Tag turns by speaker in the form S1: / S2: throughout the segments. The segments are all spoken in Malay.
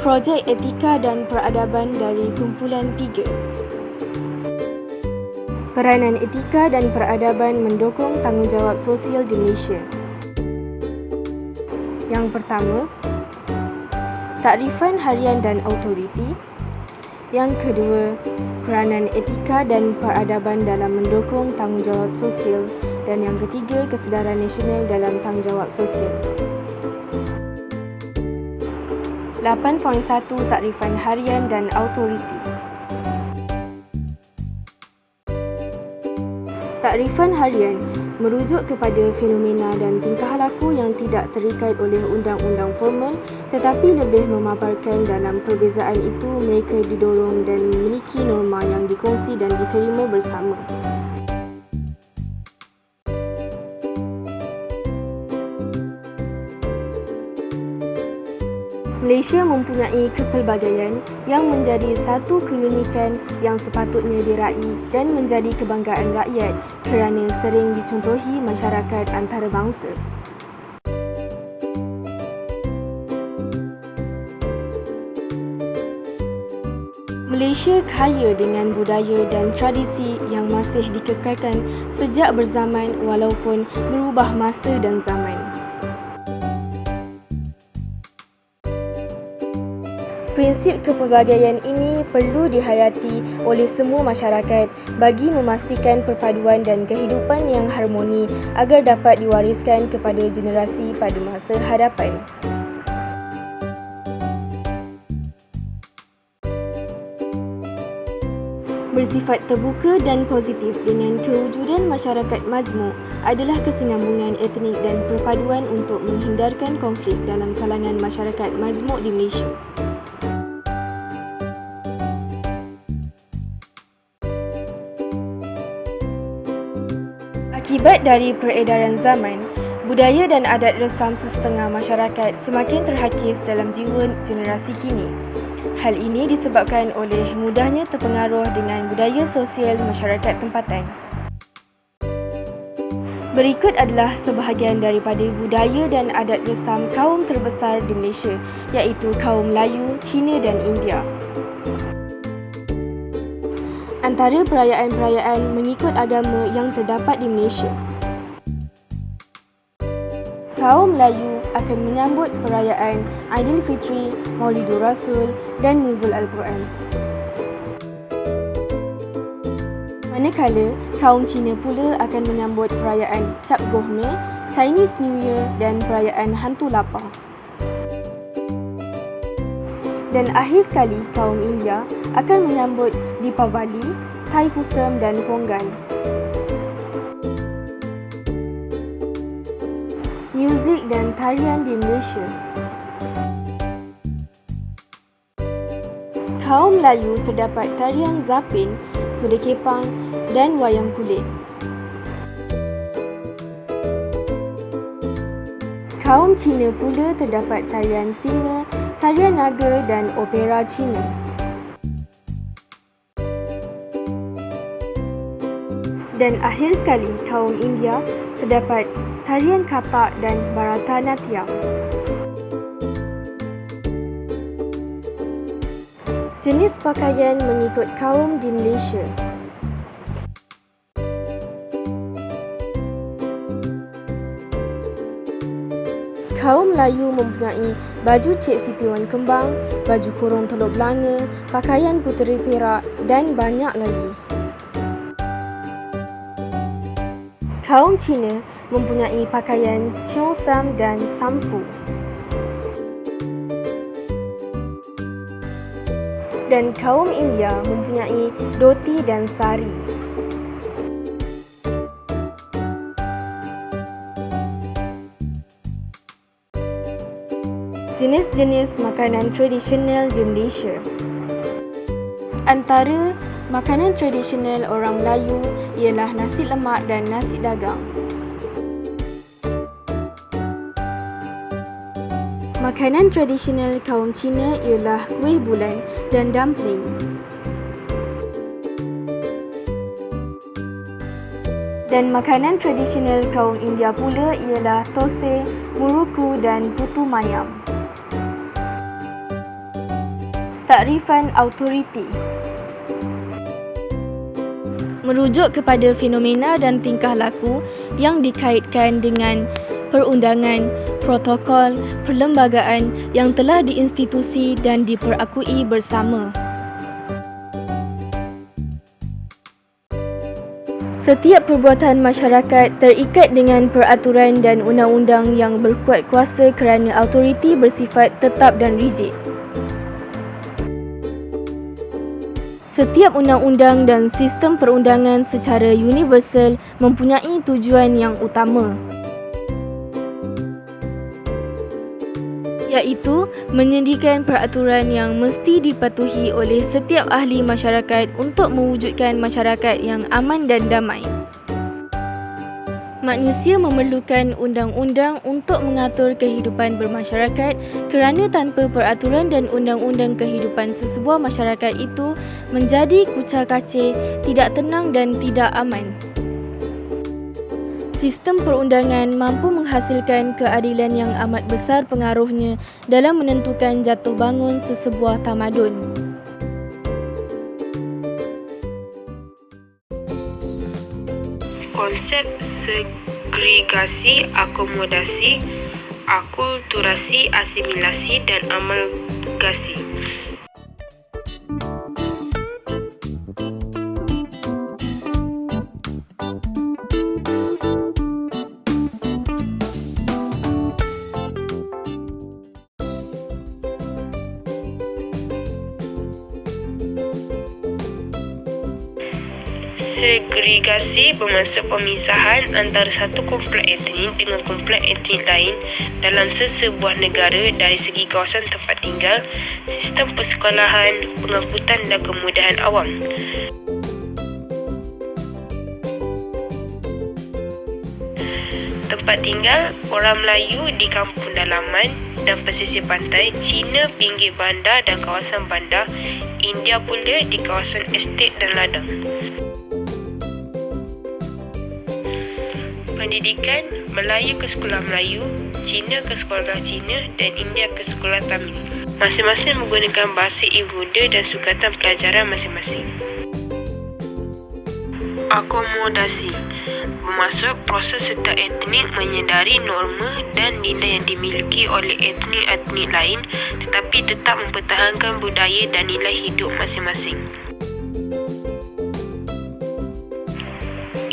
S1: Projek Etika dan Peradaban dari Kumpulan 3. Peranan etika dan peradaban mendukung tanggungjawab sosial di Malaysia. Yang pertama, takrifan harian dan autoriti. Yang kedua, peranan etika dan peradaban dalam mendukung tanggungjawab sosial. Dan yang ketiga, kesedaran nasional dalam tanggungjawab sosial. 8.1 Takrifan harian dan autoriti. Takrifan harian merujuk kepada fenomena dan tingkah laku yang tidak terikat oleh undang-undang formal tetapi lebih memaparkan dalam perbezaan itu mereka didorong dan memiliki norma yang dikongsi dan diterima bersama. Malaysia mempunyai kepelbagaian yang menjadi satu keunikan yang sepatutnya diraih dan menjadi kebanggaan rakyat kerana sering dicontohi masyarakat antarabangsa. Malaysia kaya dengan budaya dan tradisi yang masih dikekalkan sejak berzaman walaupun berubah masa dan zaman. Prinsip kepelbagaian ini perlu dihayati oleh semua masyarakat bagi memastikan perpaduan dan kehidupan yang harmoni agar dapat diwariskan kepada generasi pada masa hadapan. Bersifat terbuka dan positif dengan kewujudan masyarakat majmuk adalah kesinambungan etnik dan perpaduan untuk menghindarkan konflik dalam kalangan masyarakat majmuk di Malaysia. Akibat dari peredaran zaman, budaya dan adat resam sesetengah masyarakat semakin terhakis dalam jiwa generasi kini. Hal ini disebabkan oleh mudahnya terpengaruh dengan budaya sosial masyarakat tempatan. Berikut adalah sebahagian daripada budaya dan adat resam kaum terbesar di Malaysia, iaitu kaum Melayu, Cina dan India. Antara perayaan-perayaan mengikut agama yang terdapat di Malaysia. Kaum Melayu akan menyambut perayaan Aidilfitri, Maulidur Rasul dan Nuzul Al-Quran. Manakala kaum Cina pula akan menyambut perayaan Cap Goh-Meh, Chinese New Year dan perayaan Hantu Lapar. Dan akhir sekali kaum India akan menyambut Deepavali, Thaipusam dan Pongal. Muzik dan tarian di Malaysia. Kaum Melayu terdapat tarian Zapin, Kuda Kepang dan Wayang Kulit. Kaum Cina pula terdapat tarian Singa, tarian Naga dan opera Cina. Dan akhir sekali kaum India terdapat tarian Kathak dan Bharatanatyam. Jenis pakaian mengikut kaum di Malaysia. Kaum Melayu mempunyai baju Cik Siti Wan Kembang, baju kurung Teluk Belanga, pakaian Puteri Perak dan banyak lagi. Kaum Cina mempunyai pakaian Cheongsam dan Samfu. Dan kaum India mempunyai dhoti dan sari. Jenis-jenis makanan tradisional di Malaysia. Antara makanan tradisional orang Melayu ialah nasi lemak dan nasi dagang. Makanan tradisional kaum Cina ialah kuih bulan dan dumpling. Dan makanan tradisional kaum India pula ialah thosai, muruku dan putu mayam. Takrifan autoriti merujuk kepada fenomena dan tingkah laku yang dikaitkan dengan perundangan, protokol, perlembagaan yang telah diinstitusi dan diperakui bersama. Setiap perbuatan masyarakat terikat dengan peraturan dan undang-undang yang berkuat kuasa kerana autoriti bersifat tetap dan rigid. Setiap undang-undang dan sistem perundangan secara universal mempunyai tujuan yang utama, iaitu menyediakan peraturan yang mesti dipatuhi oleh setiap ahli masyarakat untuk mewujudkan masyarakat yang aman dan damai. Manusia memerlukan undang-undang untuk mengatur kehidupan bermasyarakat kerana tanpa peraturan dan undang-undang kehidupan sesebuah masyarakat itu menjadi kucar-kacir, tidak tenang dan tidak aman. Sistem perundangan mampu menghasilkan keadilan yang amat besar pengaruhnya dalam menentukan jatuh bangun sesebuah tamadun.
S2: Konsep segregasi, akomodasi, akulturasi, asimilasi dan amalgasi. Segregasi bermaksud pemisahan antara satu komplek etnik dengan komplek etnik lain dalam sesebuah negara dari segi kawasan tempat tinggal, sistem persekolahan, pengangkutan dan kemudahan awam. Tempat tinggal, orang Melayu di kampung dalaman dan pesisir pantai, Cina pinggir bandar dan kawasan bandar, India pula di kawasan estet dan ladang. Pendidikan, Melayu ke sekolah Melayu, Cina ke sekolah Cina dan India ke sekolah Tamil. Masing-masing menggunakan bahasa ibunda dan sukatan pelajaran masing-masing. Akomodasi bermaksud proses setiap etnik menyedari norma dan nilai yang dimiliki oleh etnik-etnik lain tetapi tetap mempertahankan budaya dan nilai hidup masing-masing.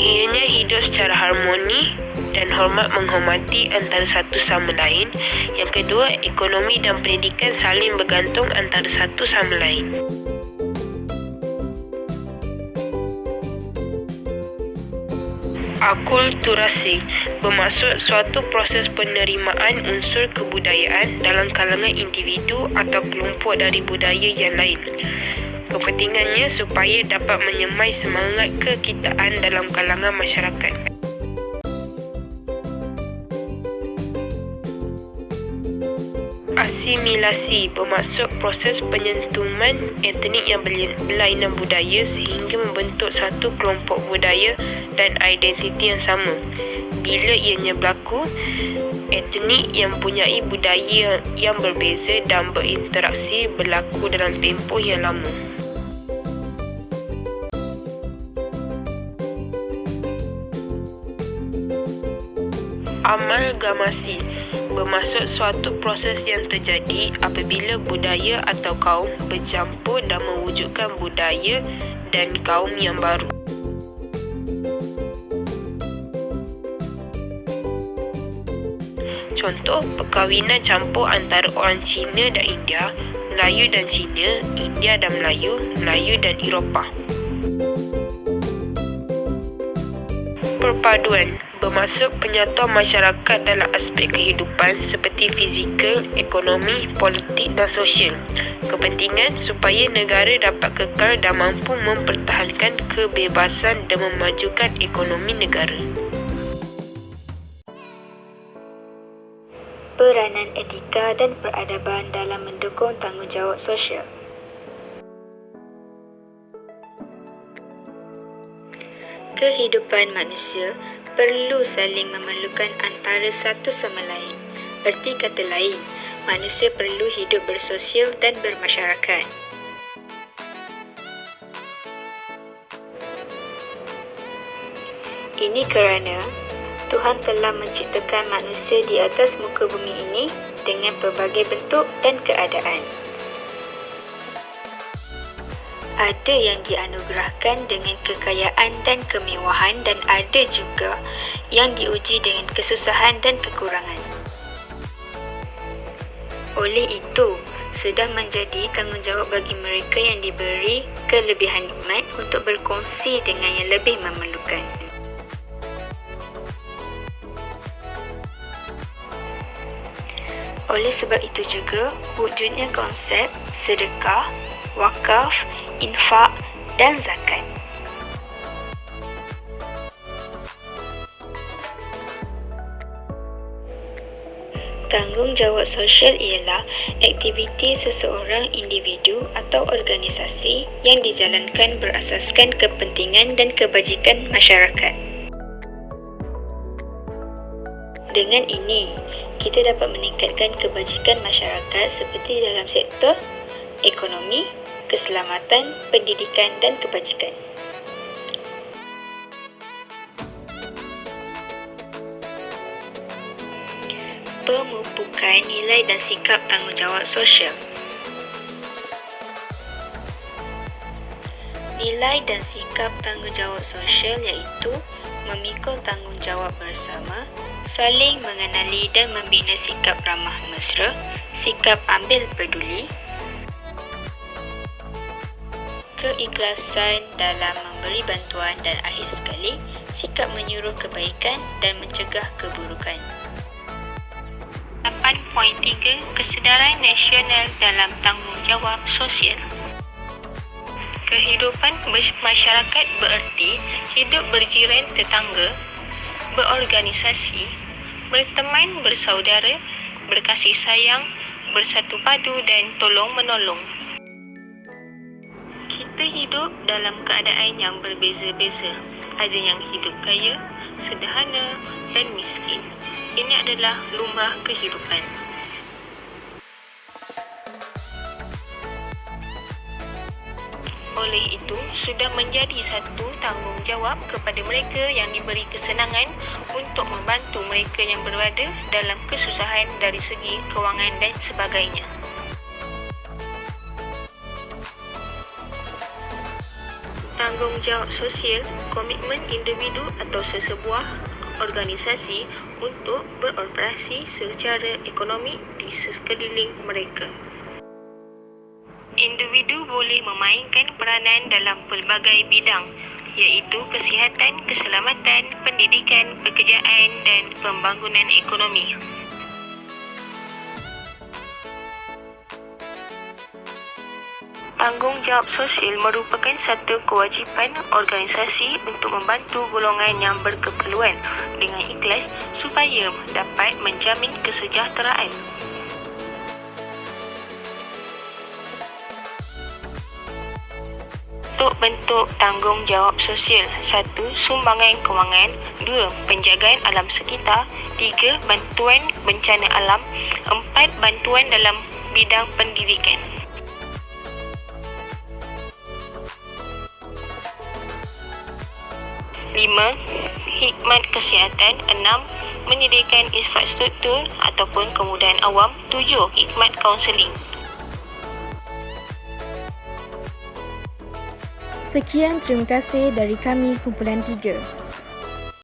S2: Ianya hidup secara harmoni dan hormat menghormati antara satu sama lain. Yang kedua, ekonomi dan pendidikan saling bergantung antara satu sama lain. Akulturasi bermaksud suatu proses penerimaan unsur kebudayaan dalam kalangan individu atau kelompok dari budaya yang lain. Kepentingannya supaya dapat menyemai semangat kekitaan dalam kalangan masyarakat. Asimilasi bermaksud proses penyentuman etnik yang berlainan budaya sehingga membentuk satu kelompok budaya dan identiti yang sama. Bila ianya berlaku, etnik yang mempunyai budaya yang berbeza dan berinteraksi berlaku dalam tempoh yang lama. Amalgamasi bermaksud suatu proses yang terjadi apabila budaya atau kaum bercampur dan mewujudkan budaya dan kaum yang baru. Contoh, perkahwinan campur antara orang Cina dan India, Melayu dan Cina, India dan Melayu, Melayu dan Eropah. Perpaduan bermaksud penyatuan masyarakat dalam aspek kehidupan seperti fizikal, ekonomi, politik dan sosial. Kepentingan supaya negara dapat kekal dan mampu mempertahankan kebebasan dan memajukan ekonomi negara.
S1: Peranan etika dan peradaban dalam mendukung tanggungjawab sosial. Kehidupan manusia perlu saling memerlukan antara satu sama lain. Erti kata lain,
S3: manusia perlu hidup bersosial dan bermasyarakat. Ini kerana Tuhan telah menciptakan manusia di atas muka bumi ini dengan pelbagai bentuk dan keadaan. Ada yang dianugerahkan dengan kekayaan dan kemewahan dan ada juga yang diuji dengan kesusahan dan kekurangan. Oleh itu, sudah menjadi tanggungjawab bagi mereka yang diberi kelebihan nikmat untuk berkongsi dengan yang lebih memerlukan. Oleh sebab itu juga, wujudnya konsep sedekah, wakaf, infak dan zakat. Tanggungjawab sosial ialah aktiviti seseorang individu atau organisasi yang dijalankan berasaskan kepentingan dan kebajikan masyarakat. Dengan ini, kita dapat meningkatkan kebajikan masyarakat seperti dalam sektor ekonomi, keselamatan, pendidikan dan kebajikan. Pemupukan nilai dan sikap tanggungjawab sosial. Nilai dan sikap tanggungjawab sosial iaitu memikul tanggungjawab bersama, saling mengenali dan membina sikap ramah mesra, sikap ambil peduli, keikhlasan dalam memberi bantuan dan akhir sekali, sikap menyuruh kebaikan dan mencegah keburukan. 8.3 Kesedaran nasional dalam tanggungjawab sosial. Kehidupan masyarakat bererti hidup berjiran tetangga, berorganisasi, berteman bersaudara, berkasih sayang, bersatu padu dan tolong-menolong. Kita hidup dalam keadaan yang berbeza-beza. Ada yang hidup kaya, sederhana dan miskin. Ini adalah lumrah kehidupan. Oleh itu, sudah menjadi satu tanggungjawab kepada mereka yang diberi kesenangan untuk membantu mereka yang berada dalam kesusahan dari segi kewangan dan sebagainya. Tanggungjawab sosial, komitmen individu atau sesebuah organisasi untuk beroperasi secara ekonomi di sekeliling mereka. Individu boleh memainkan peranan dalam pelbagai bidang, iaitu kesihatan, keselamatan, pendidikan, pekerjaan dan pembangunan ekonomi. Tanggungjawab sosial merupakan satu kewajipan organisasi untuk membantu golongan yang berkeperluan dengan ikhlas supaya dapat menjamin kesejahteraan. Bentuk tanggungjawab sosial. 1. Sumbangan kewangan. 2. Penjagaan alam sekitar. 3. Bantuan bencana alam. 4. Bantuan dalam bidang pendidikan. 5. Khidmat kesihatan. 6. Menyediakan infrastruktur ataupun kemudahan awam. 7. Khidmat kaunseling.
S1: Sekian, terima kasih dari kami Kumpulan 3.